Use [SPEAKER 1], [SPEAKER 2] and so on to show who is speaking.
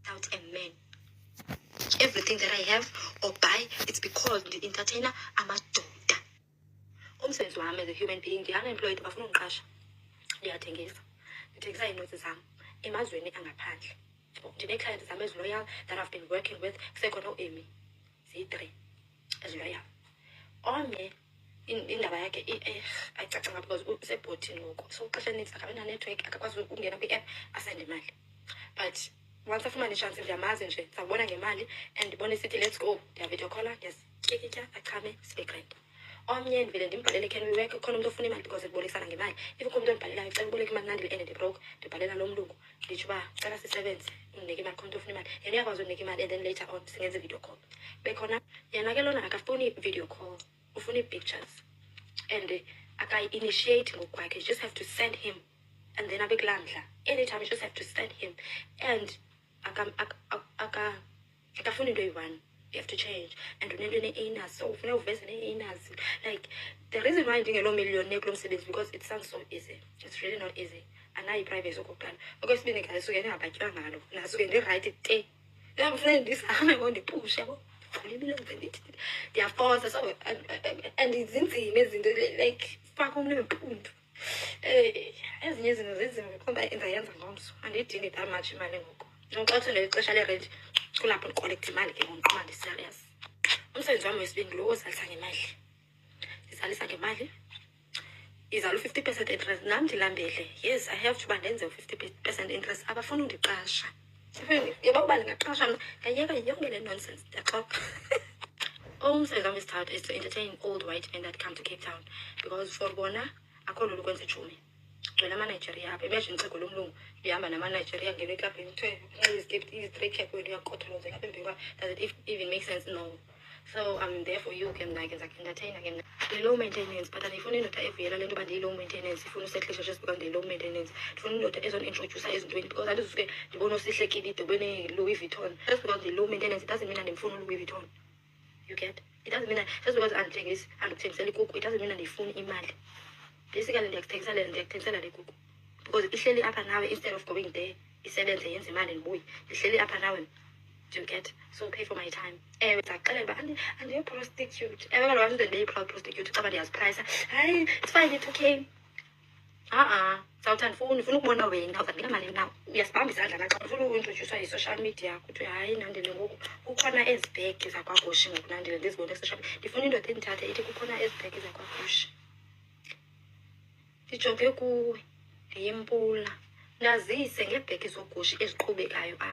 [SPEAKER 1] without a man. Everything that I have or buy, it's because the entertainer amadoda. Umsebenzi wami as a human being, ndi-unemployed, bafuna ungiqasha. Ndiyathengisa. Ndithengisa iinothi zam emazweni angaphandle. Ndine-clients zam eziloyal that I've been working with. Kusekhona u-Amy. Ziyi-3 eziloyal. Omnye indaba yakhe ayicacanga because usebhotini ngoku. So ixesha elinintsi akabi na-network, akakwazi ukungena kwi-app asende imali. But once afumane ishance ndiyamazi nje, ndizawubona ngemali and ndibone sithi let's go. Ndiyavideo khola, ndiyazityikitya, achame, sibe grand. Omnye ndivele ndimbhalele can we work, khona umntu ofuna imali because ndibolekisana ngemali. If kukho umntu ondibhalelayo cela uboleka imali nandile ndi-broke, ndibhalela lo mlungu nditsho uba cela sisebenze undinike imali, khona umntu ofuna imali. Yena uyakwazi undinika imali and then later on singenze video call. Bekhona yena ke lona akafuni video call, ufuna ii-pictures and aka-initiate ngokwakhe. You just have to send him and then abekulanda. Anytime you just have to send him and akafuni into eyi-one. You have to change and unento ene-anus, so ufuna uveze ne-anus. Like the reason why ndingeloo million kulo msebenzi because it sounds so easy. It's really not easy. Anayo i-privacy okokuqala. Okwesibini ngaye suke ndingabhatywa ngalo, nasuke ndirayithi te. Ndiyafuna ndisahambe ngondipushe yabo. Ndiyafosa so and zinzima izinto like faka umntu wempundu. Ezinye izinto zinzima kodwa endayenza ngomso. Andiyidingi that much imali ngoku. Noxa kuthende ixesha le-rent kulapho ndikolekta imali ke ngoku uma ndi-serious. Umsebenzi wami wesibini lo ozalisa ngemali. Ndizalisa ngemali. Izala u-50% interest. Nam ndilambele. Yes, I have to uba ndenze u-50% interest. Abafuna undiqasha. Yebo uba ndingaqasha mna ngayeka yonke le nonsense ndiyaxoka. Umsebenzi wami wesithathu is to entertain old white men that come to Cape Town because for bona akho lula ukwenza itshume. Gcwele ama-Nigeria apha. Imagine ixhego lomlungu ndihamba nama-Nigeria ngeno eklabhini kuthiwe i-straight cap wena uyaqotholozeka apha emveni kwa. Does it even make sense? No. So I'm there for you ke mna ke ndizaku-entertaina ke mna. Ndi-low maintenance but andifuni indoda evuyela le nto uba ndiyi-low maintenance ifuna usehlisa just because ndiyi-low maintenance. Ndifuna indoda ezondiintrodyusa ezintweni because andizuke ndibone usihlekile ubone Louis Vuitton. Just because ndiyi-low maintenance it doesn't mean andimfuni uLouis Vuitton. You get? It doesn't mean that just because andithengisi andikuthengisela ikuku it doesn't mean andiyifuni imali. Basically ndiyakuthengisela le kuku because ihleli apha nawe instead of going there isebenze yenze imali ndibuye. Ihleli apha nawe. Do you get? So pay for my time. Ndixelela uba andiyo-prostitute. Kaloku abantu ndiyi-proud prostitute xa ndiyaziprayisa. Hayi, it's fine, it's okay. Sawuthanda ndifuna ukubona wena uzandinika malini na. Uyasibamba izandla naxa ufuna uintrodyuswa yi-social media kuthiwe hayi nandile ngoku kukhona ezi bhegi zakwaGushi ngoku nandile ndizibone ku-social media. Ndifuna indoda endithathe ithi kukhona ezi bhegi zakwaGushi. Ndijonge kuwe, ndiyimpula. Ndazise ngeebhegi zoGushi eziqhubekayo.